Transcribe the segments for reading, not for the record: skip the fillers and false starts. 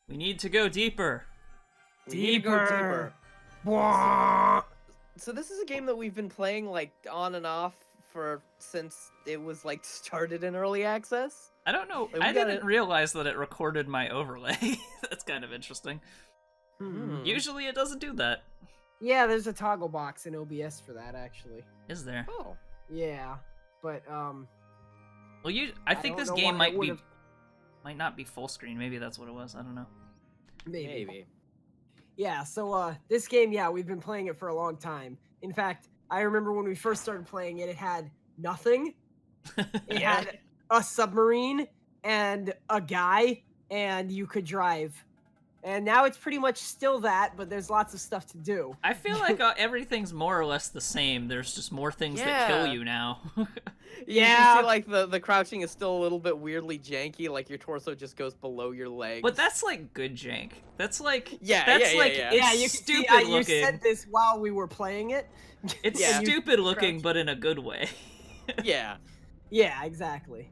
We need to go deeper. We need to go deeper. So this is a game that we've been playing like on and off since it was like started in early access. I don't know. Like, I didn't realize that it recorded my overlay. That's kind of interesting. Usually it doesn't do that. Yeah, there's a toggle box in OBS for that, actually. Is there? Oh. Yeah, but Well, I think this game might not be full screen. Maybe that's what it was. I don't know. Maybe. Yeah, so this game, yeah, we've been playing it for a long time. In fact, I remember when we first started playing it, it had nothing. It had a submarine and a guy, and you could drive. And now it's pretty much still that, but there's lots of stuff to do. I feel like everything's more or less the same. There's just more things that kill you now. Yeah, you see, like the crouching is still a little bit weirdly janky. Like your torso just goes below your legs. But that's like good jank. That's like It's stupid looking. looking. You said this while we were playing it. It's stupid looking, but in a good way. Yeah. Yeah, exactly.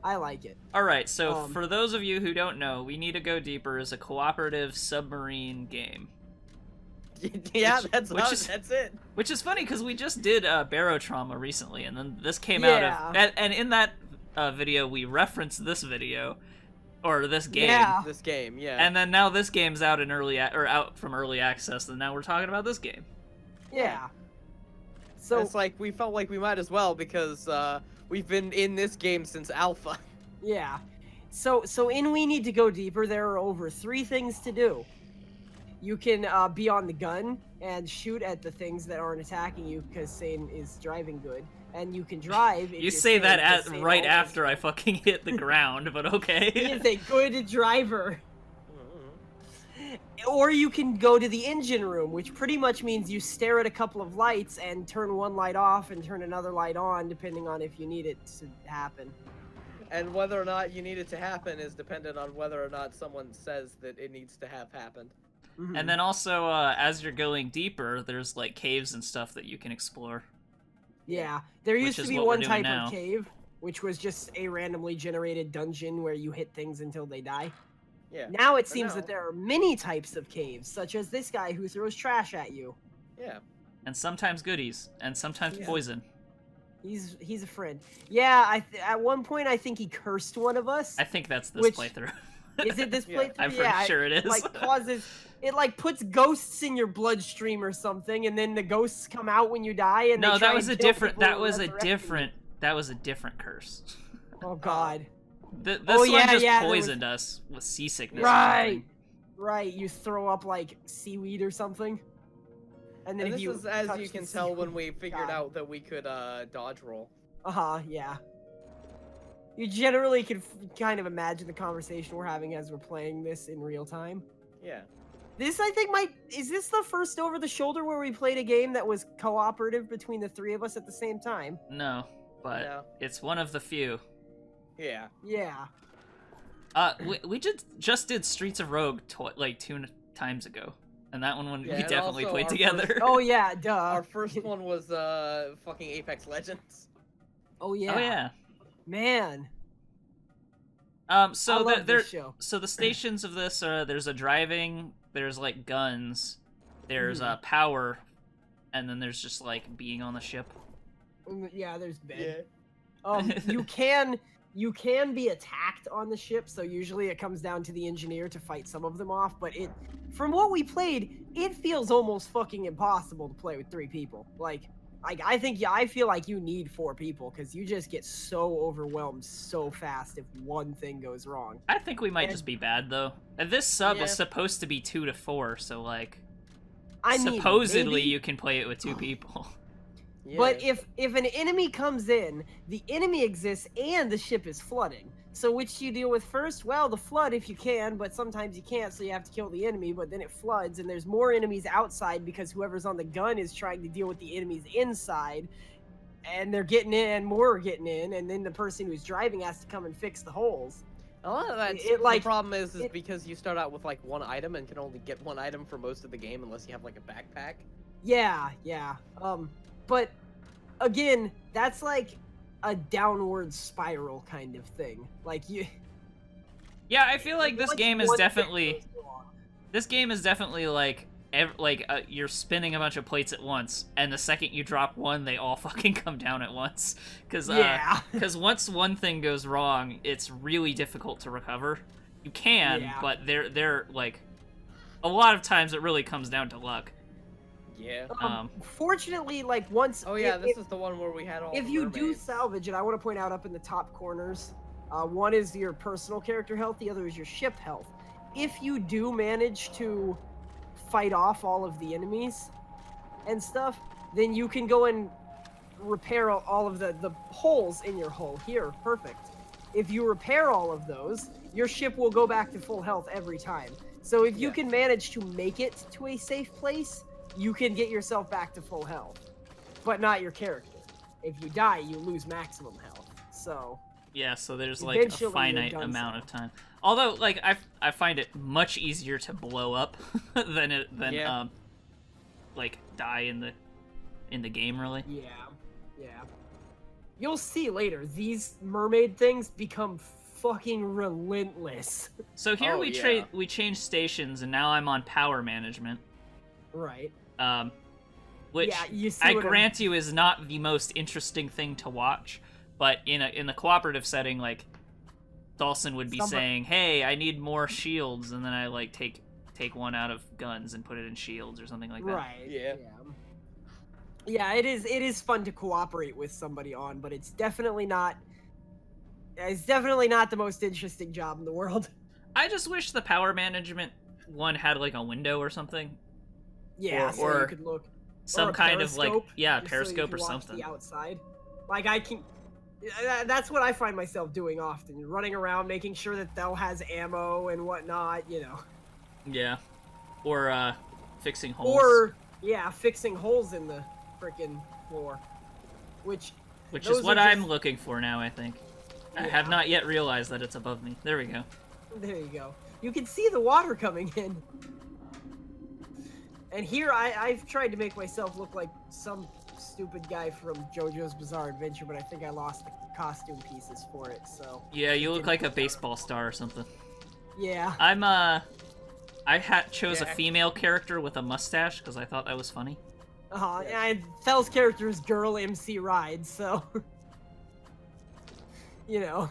I like it. All right, so for those of you who don't know, We Need to Go Deeper is a cooperative submarine game. Yeah, that's it. Which is funny because we just did Barotrauma recently, and then this came out of, and in that video we referenced this video, or this game. Yeah. This game, yeah. And then now this game's out in out from early access, and now we're talking about this game. Yeah. So it's like we felt like we might as well because we've been in this game since alpha. Yeah. So in We Need to Go Deeper, there are over 3 things to do. You can be on the gun and shoot at the things that aren't attacking you because Saine is driving good. And you can drive. You say that right after I fucking hit the ground, but okay. He is a good driver. Or you can go to the engine room, which pretty much means you stare at a couple of lights and turn one light off and turn another light on, depending on if you need it to happen. And whether or not you need it to happen is dependent on whether or not someone says that it needs to have happened. Mm-hmm. And then also, as you're going deeper, there's like caves and stuff that you can explore. Yeah, there used to be one type of cave, which was just a randomly generated dungeon where you hit things until they die. Yeah. Now it seems that there are many types of caves, such as this guy who throws trash at you. Yeah. And sometimes goodies, and sometimes poison. He's a friend. Yeah, at one point I think he cursed one of us. I think that's this playthrough. Is it this playthrough? I'm pretty sure it is. It like puts ghosts in your bloodstream or something, and then the ghosts come out when you die. And no, they try that was and a kill different. people That and was a resurrect you. different. That was a different curse. Oh God. This one just poisoned us with seasickness. Right. Right. You throw up like seaweed or something. And then And if this you is as touch you the can tell when we seaweed- figured God. out that we could dodge roll. Yeah. You generally can kind of imagine the conversation we're having as we're playing this in real time. Yeah. This, I think, is this the first over the shoulder where we played a game that was cooperative between the 3 of us at the same time? No, but it's one of the few. Yeah. Yeah. We just did Streets of Rogue like 2 times ago, and that one we and definitely also played our together. Oh yeah, duh. Our first one was fucking Apex Legends. Oh yeah. Oh yeah. Man. So I love this show. So the stations of this are there's a driving, there's like guns, there's power, and then there's just like being on the ship. Yeah, there's bed. Yeah. You can be attacked on the ship, so usually it comes down to the engineer to fight some of them off, but from what we played, it feels almost fucking impossible to play with 3 people. I feel like you need 4 people, because you just get so overwhelmed so fast if one thing goes wrong. I think we might just be bad, though. And this sub is supposed to be 2 to 4, so, like, supposedly you can play it with 2 people. Yeah. But if an enemy comes in, the enemy exists and the ship is flooding. So which do you deal with first? Well, the flood if you can, but sometimes you can't, so you have to kill the enemy, but then it floods, and there's more enemies outside because whoever's on the gun is trying to deal with the enemies inside, and they're getting in, and more are getting in, and then the person who's driving has to come and fix the holes. A lot of that, the problem is because you start out with like 1 item and can only get 1 item for most of the game unless you have like a backpack. Yeah. But again, that's like a downward spiral kind of thing. Like Yeah, I feel like this game is one thing definitely goes wrong. like you're spinning a bunch of plates at once, and the second you drop one, they all fucking come down at once. Because once one thing goes wrong, it's really difficult to recover. You can, but they're like a lot of times it really comes down to luck. Yeah. Fortunately, like once. Oh yeah, this is the one where we had all. If you do salvage, and I want to point out up in the top corners, one is your personal character health, the other is your ship health. If you do manage to fight off all of the enemies and stuff, then you can go and repair all of the holes in your hull. Here, perfect. If you repair all of those, your ship will go back to full health every time. So if you can manage to make it to a safe place, you can get yourself back to full health, but not your character. If you die, you lose maximum health. So yeah, so there's like a finite amount of time. Although, like, I find it much easier to blow up than like die in the game, really. Yeah. You'll see later. These mermaid things become fucking relentless. So here we change stations, and now I'm on power management. Right. Which I grant you is not the most interesting thing to watch, but in the cooperative setting, like Dalsson would be saying, "Hey, I need more shields," and then I like take one out of guns and put it in shields or something like that. Right. Yeah, it is fun to cooperate with somebody on, but it's definitely not the most interesting job in the world. I just wish the power management one had like a window or something. Yeah, so you could look. Some kind of like periscope so or something. The outside, like I can. That's what I find myself doing often, running around making sure that Thel has ammo and whatnot, you know. Yeah, or fixing holes. Or fixing holes in the frickin' floor, which is what I'm looking for now. I think I have not yet realized that it's above me. There we go. There you go. You can see the water coming in. And here, I've tried to make myself look like some stupid guy from JoJo's Bizarre Adventure, but I think I lost the costume pieces for it, so... Yeah, you look like a baseball star or something. Yeah. I chose a female character with a mustache, because I thought that was funny. And Thel's character is Girl MC Ride, so... you know.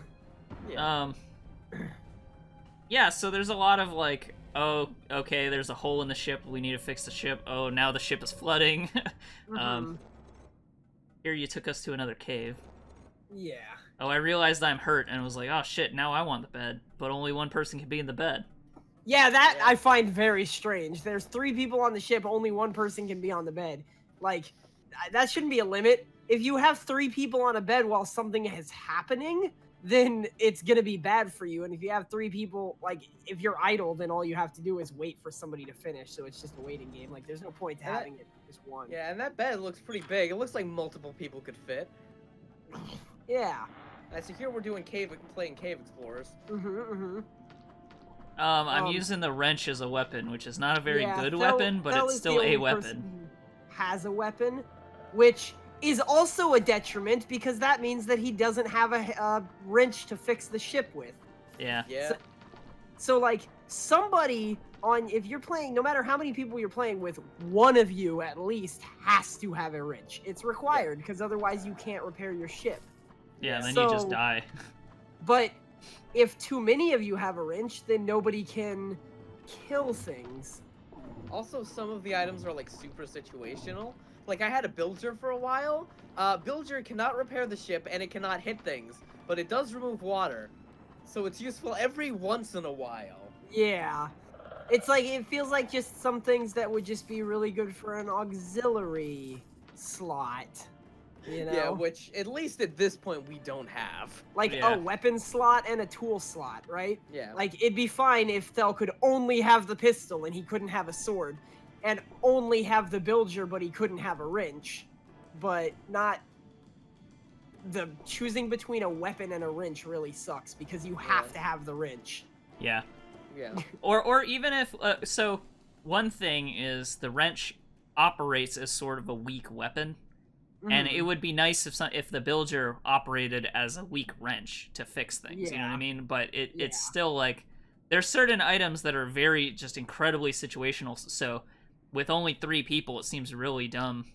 Yeah, so there's a lot of, like... Oh, okay, there's a hole in the ship, we need to fix the ship. Oh, now the ship is flooding. Here you took us to another cave. Yeah. Oh, I realized I'm hurt, and was like, oh shit, now I want the bed. But only one person can be in the bed. Yeah, that I find very strange. There's 3 people on the ship, only one person can be on the bed. Like, that shouldn't be a limit. If you have 3 people on a bed while something is happening, then it's gonna be bad for you. And if you have 3 people, like, if you're idle, then all you have to do is wait for somebody to finish, so it's just a waiting game. Like, there's no point to having it just one. Yeah, and that bed looks pretty big. It looks like multiple people could fit. Yeah. So here we're doing playing Cave Explorers. I'm using the wrench as a weapon, which is not a very good weapon, but it's still a weapon. Has a weapon, which is also a detriment because that means that he doesn't have a wrench to fix the ship with. Yeah. So like somebody if you're playing, no matter how many people you're playing with, one of you at least has to have a wrench. It's required because otherwise you can't repair your ship. Yeah, then you just die. But if too many of you have a wrench, then nobody can kill things. Also, some of the items are like super situational. Like I had a Bilger for a while. Bilger cannot repair the ship and it cannot hit things, but it does remove water. So it's useful every once in a while. Yeah. It's like, it feels like just some things that would just be really good for an auxiliary slot. You know? Yeah, which at least at this point we don't have. Like a weapon slot and a tool slot, right? Yeah. Like it'd be fine if Thel could only have the pistol and he couldn't have a sword, and only have the Bilger but he couldn't have a wrench, but not the choosing between a weapon and a wrench really sucks because you have to have the wrench. Yeah. Yeah. Or even if so one thing is the wrench operates as sort of a weak weapon. And it would be nice if the Bilger operated as a weak wrench to fix things, you know what I mean? But it's still like, there's certain items that are very, just incredibly situational, so with only 3 people, it seems really dumb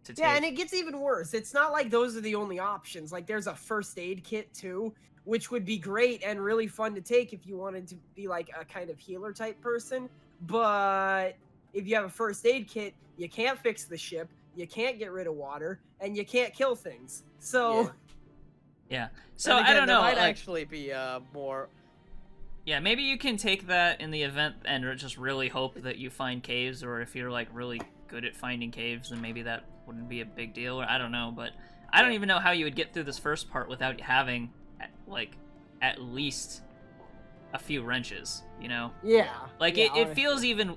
to take. Yeah, and it gets even worse. It's not like those are the only options. Like, there's a first aid kit, too, which would be great and really fun to take if you wanted to be, like, a kind of healer type person. But if you have a first aid kit, you can't fix the ship, you can't get rid of water, and you can't kill things. So... Yeah. So, again, I don't know. There might like, actually be more... Yeah, maybe you can take that in the event and just really hope that you find caves, or if you're, like, really good at finding caves, then maybe that wouldn't be a big deal, or I don't know, but I don't even know how you would get through this first part without having, like, at least a few wrenches, you know? Yeah. Like, yeah, it feels even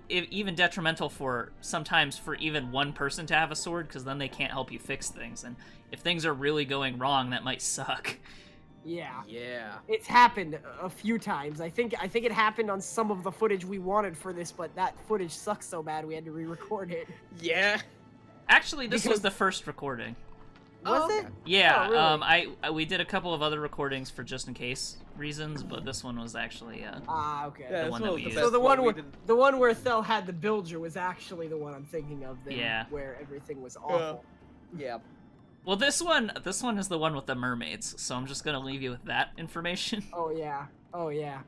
detrimental sometimes for even one person to have a sword, because then they can't help you fix things, and if things are really going wrong, that might suck. Yeah. Yeah. It's happened a few times. I think it happened on some of the footage we wanted for this, but that footage sucks so bad we had to re-record it. Yeah. Actually, this was the first recording. Was it? Yeah, Oh, really? we did a couple of other recordings for just in case reasons, but this one was actually okay. Yeah, the one that we used. So the one where Thel had the Bilger was actually the one I'm thinking of. Then, Yeah. Where everything was awful. Yeah. Well, this one is the one with the mermaids, so I'm just gonna leave you with that information. Oh yeah. Oh yeah.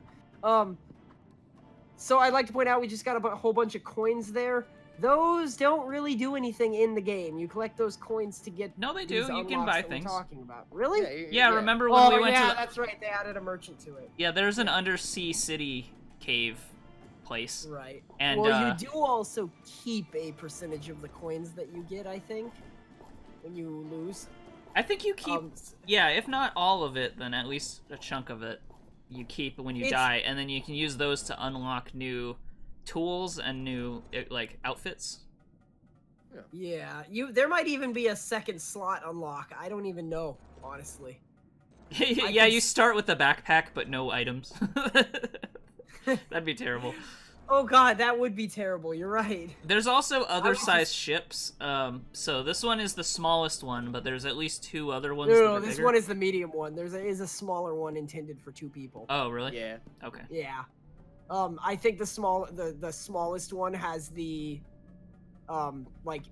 So I'd like to point out we just got a whole bunch of coins there. Those don't really do anything in the game. You collect those coins to get. No, they do. these You can unlocks buy that things. We're talking about. Really? Yeah, remember when we went to that's right. They added a merchant to it. Yeah, there's an undersea city cave place. Right. And well, you do also keep a percentage of the coins that you get, I think, when you lose. I think you keep yeah, if not all of it, then at least a chunk of it you keep when you die, and then you can use those to unlock new tools and new like outfits. Yeah, there might even be a second slot unlock. I don't even know, honestly. Yeah, you start with the backpack but no items. That'd be terrible. Oh god, that would be terrible. You're right. There's also other size ships. So this one is the smallest one, but there's at least 2 other ones. No, this one is the medium one. There is a smaller one intended for 2 people. Oh, really? Yeah. Okay. Yeah. I think the smallest one has the like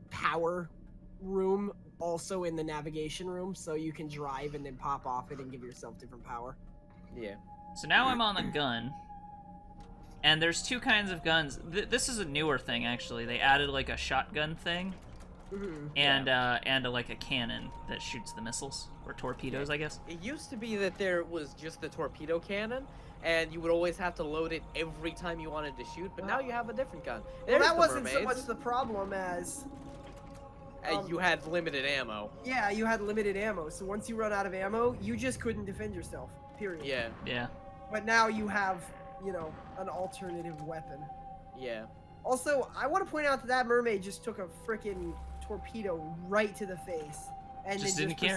power room also in the navigation room, so you can drive and then pop off it and give yourself different power. Yeah. So now I'm on the gun. And there's 2 kinds of guns. This is a newer thing, actually. They added like a shotgun thing, and like a cannon that shoots the missiles or torpedoes, I guess. It used to be that there was just the torpedo cannon, and you would always have to load it every time you wanted to shoot. But now you have a different gun. Well, that wasn't so much the problem as you had limited ammo. Yeah, you had limited ammo. So once you run out of ammo, you just couldn't defend yourself. Period. Yeah. Yeah. But now you have, you know, an alternative weapon. Yeah. Also, I want to point out that mermaid just took a freaking torpedo right to the face, and Just then didn't just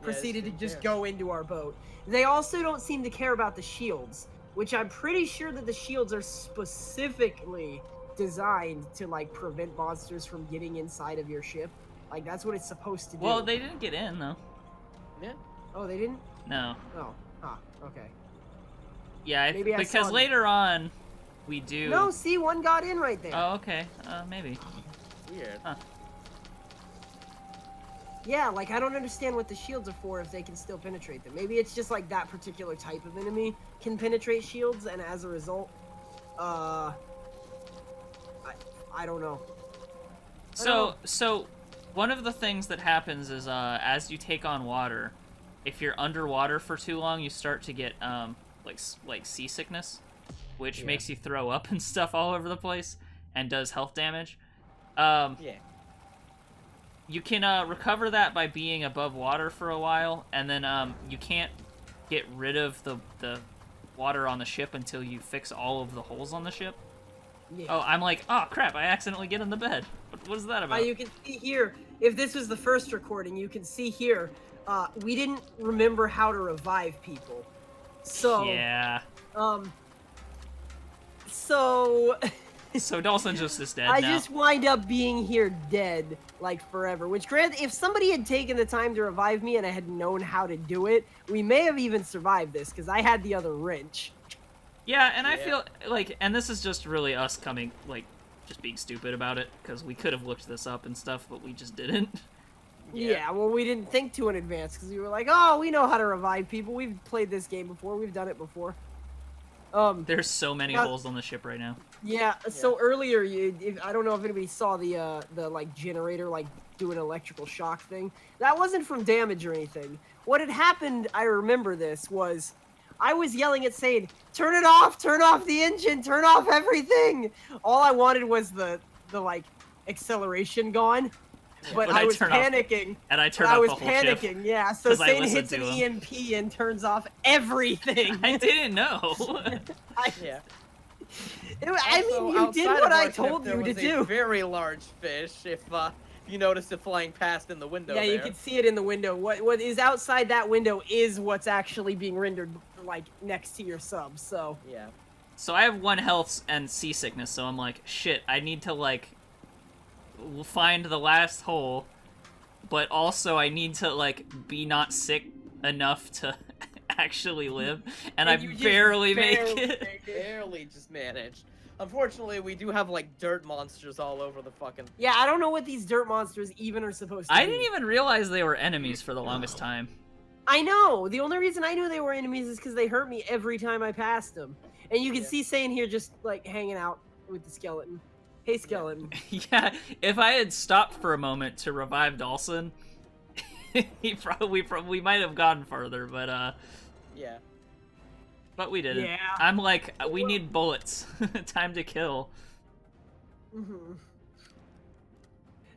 proceeded to just care. go into our boat. They also don't seem to care about the shields, which I'm pretty sure that the shields are specifically designed to like prevent monsters from getting inside of your ship. Like that's what it's supposed to do. Well, they didn't get in though. Yeah. Oh, they didn't? No. Oh. Ah, okay. Yeah, Maybe I because saw later on, we do. No, see, one got in right there. Oh, okay. Maybe. Weird. Huh. Yeah, like I don't understand what the shields are for if they can still penetrate them. Maybe it's just like that particular type of enemy can penetrate shields, and as a result, I don't know. So one of the things that happens is as you take on water, if you're underwater for too long, you start to get like seasickness, which makes you throw up and stuff all over the place and does health damage. Yeah. You can recover that by being above water for a while, and then you can't get rid of the water on the ship until you fix all of the holes on the ship. Yeah. Oh, I'm like, oh crap, I accidentally get in the bed. What is that about? You can see here, if this was the first recording, you can see here, we didn't remember how to revive people. So, yeah. So, So Dalsson just is dead I now. just wind up being here dead, like, forever. Which, granted, if somebody had taken the time to revive me and I had known how to do it, we may have even survived this, because I had the other wrench. Yeah, and I feel like, and this is just really us coming, like, just being stupid about it, because we could have looked this up and stuff, but we just didn't. Yeah, well, we didn't think too in advance, because we were like, oh, we know how to revive people. We've played this game before. We've done it before. There's so many holes on the ship right now. Yeah, so earlier, I don't know if anybody saw the like, generator, like, do an electrical shock thing. That wasn't from damage or anything. What had happened, I remember this, was I was yelling at Saine, turn off the engine, turn off everything! All I wanted was the like, acceleration gone. But I was panicking. And I turned off the whole ship. I was panicking, yeah. So Saine hits an EMP and turns off everything. I didn't know. I mean, you did what I told you to do. A very large fish, if you noticed it flying past in the window. Yeah, you can see it in the window. What is outside that window is what's actually being rendered, like, next to your sub, so. Yeah. So I have 1 health and seasickness, so I'm like, shit, I need to, like, find the last hole, but also I need to, like, be not sick enough to actually live, and I barely make it. Barely just managed. Unfortunately, we do have, like, dirt monsters all over the fucking... Yeah, I don't know what these dirt monsters even are supposed to be. I didn't even realize they were enemies for the longest time. I know! The only reason I knew they were enemies is because they hurt me every time I passed them. And you can see Saine here just, like, hanging out with the skeleton. Hey, skeleton. Yeah, if I had stopped for a moment to revive Dalsson, we might have gone further, but, Yeah. But we didn't. Yeah. I'm like, we need bullets. Time to kill. Mm-hmm.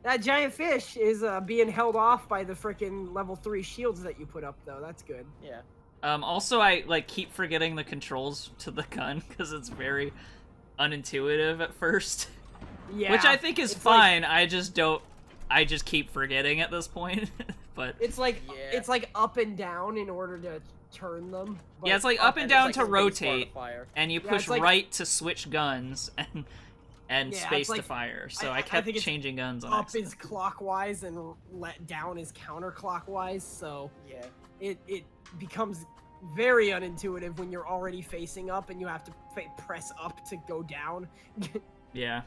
That giant fish is being held off by the frickin' level 3 shields that you put up, though. That's good. Yeah. Also, I, like, keep forgetting the controls to the gun, because it's very unintuitive at first. Yeah. Which I think is fine, like, I just keep forgetting at this point. But it's like up and down in order to turn them. Yeah, it's like up and down to rotate, and you push right to switch guns, and space to fire. So I kept changing guns on accident. Up is clockwise and let down is counterclockwise, so it becomes very unintuitive when you're already facing up and you have to press up to go down. Yeah.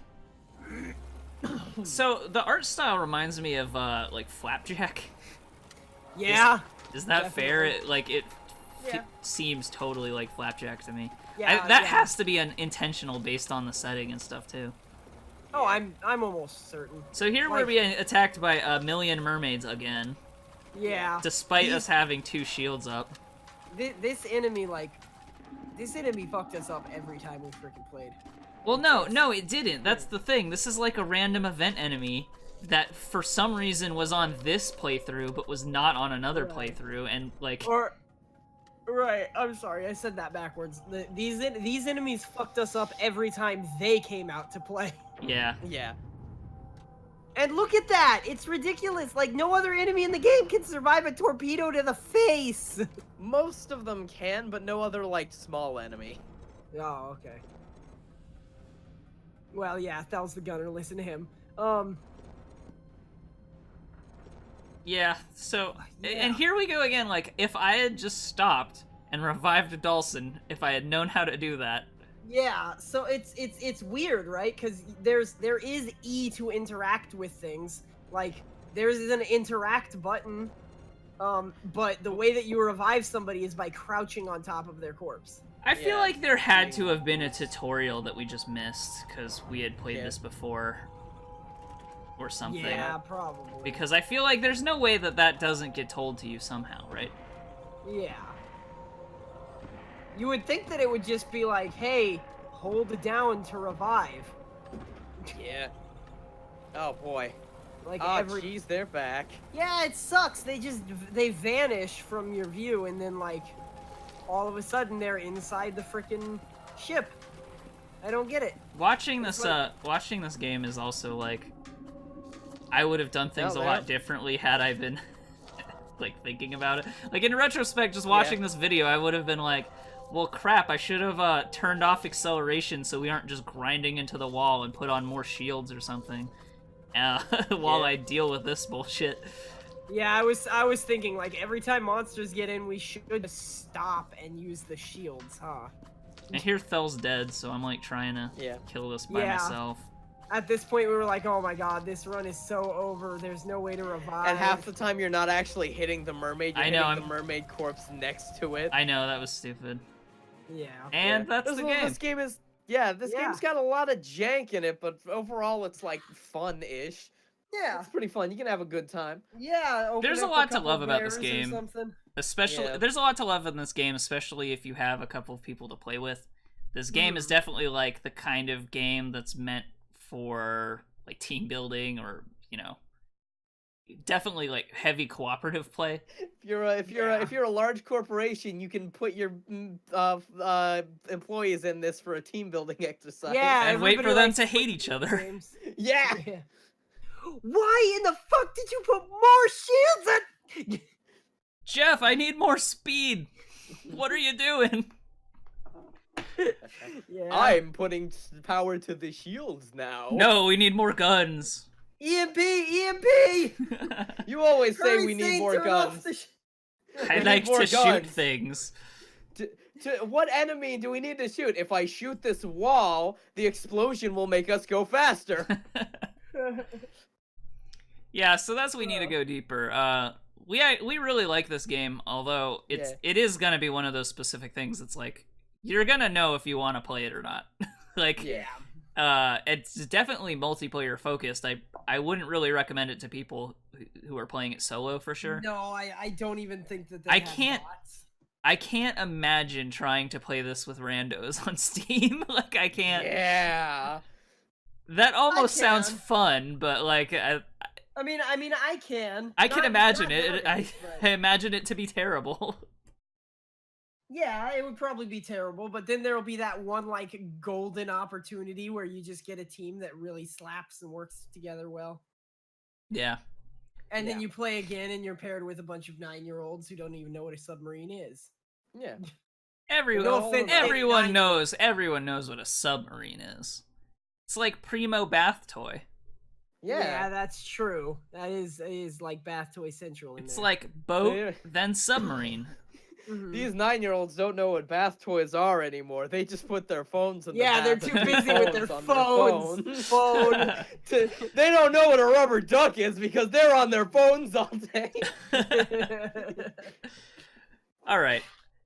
So the art style reminds me of like Flapjack. Yeah. Is that fair? It seems totally like Flapjack to me. Yeah. That has to be intentional based on the setting and stuff too. Oh, I'm almost certain. So here we're being attacked by a million mermaids again. Yeah. Despite us having 2 shields up. This enemy fucked us up every time we freaking played. Well, no, it didn't. That's the thing. This is like a random event enemy that for some reason was on this playthrough, but was not on another playthrough, and like... Right, I'm sorry, I said that backwards. These enemies fucked us up every time they came out to play. Yeah. Yeah. And look at that! It's ridiculous! Like, no other enemy in the game can survive a torpedo to the face! Most of them can, but no other, like, small enemy. Oh, okay. Well, yeah, Thel's the gunner, listen to him. Yeah, so, and here we go again, like, if I had just stopped and revived Dalsson, if I had known how to do that. Yeah, so it's weird, right? Because there is E to interact with things. Like, there's an interact button, but the way that you revive somebody is by crouching on top of their corpse. I feel like there had to have been a tutorial that we just missed, because we had played this before. Or something. Yeah, probably. Because I feel like there's no way that doesn't get told to you somehow, right? Yeah. You would think that it would just be like, hey, hold down to revive. Yeah. Oh boy. Like jeez, they're back. Yeah, it sucks. They vanish from your view, and then like all of a sudden they're inside the frickin' ship. I don't get it. Watching this game is also like, I would have done things a lot differently had I been like thinking about it. Like in retrospect, just watching this video, I would have been like, Well, crap, I should have turned off acceleration so we aren't just grinding into the wall and put on more shields or something while I deal with this bullshit. Yeah, I was thinking, like, every time monsters get in, we should stop and use the shields, huh? I hear Thel's dead, so I'm, like, trying to kill this by myself. At this point, we were like, oh my god, this run is so over, there's no way to revive. And half the time, you're not actually hitting the mermaid, you're hitting the mermaid corpse next to it. I know, that was stupid. Yeah. And that's the game. This game is, this game's got a lot of jank in it, but overall, it's, like, fun-ish. Yeah. It's pretty fun. You can have a good time. Yeah. There's a lot to love about this game. Especially, there's a lot to love in this game, especially if you have a couple of people to play with. This game is definitely, like, the kind of game that's meant for, like, team building or, you know, definitely, like, heavy cooperative play. If you're a large corporation, you can put your employees in this for a team building exercise. Yeah, and wait for them to hate each other. Yeah. Why in the fuck did you put more shields in? Jeff, I need more speed. What are you doing? I'm putting power to the shields now. No, we need more guns. EMP! You always say we need more guns. I like to shoot things. What enemy do we need to shoot? If I shoot this wall, the explosion will make us go faster. Yeah, so that's we need to go deeper. We really like this game, although it is gonna be one of those specific things that's like you're gonna know if you want to play it or not. Like, it's definitely multiplayer focused. I wouldn't really recommend it to people who are playing it solo for sure. No, I don't even think that I can't imagine trying to play this with randos on Steam. Like, I can't. Yeah. That almost sounds fun, but like I mean, I can. I can imagine it. I imagine it to be terrible. Yeah, it would probably be terrible, but then there'll be that one, like, golden opportunity where you just get a team that really slaps and works together well. Yeah. And then you play again and you're paired with a bunch of 9-year-olds who don't even know what a submarine is. Yeah. Everyone knows what a submarine is. It's like primo bath toy. Yeah, that's true. That is like bath toy central in It's there. like boat, then submarine. These 9-year-olds don't know what bath toys are anymore. They just put their phones in the bath. they're too busy with their phones. They don't know what a rubber duck is because they're on their phones all day. All right.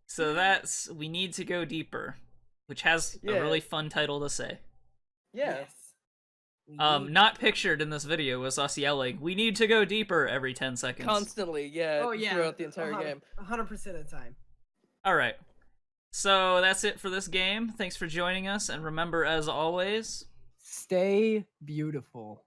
So that's we need to go deeper, which has a really fun title to say. Yeah. Yes. Not pictured in this video was us yelling, "We need to go deeper" every 10 seconds. Constantly, throughout the entire game. 100% of the time. Alright. So that's it for this game. Thanks for joining us, and remember, as always, stay beautiful.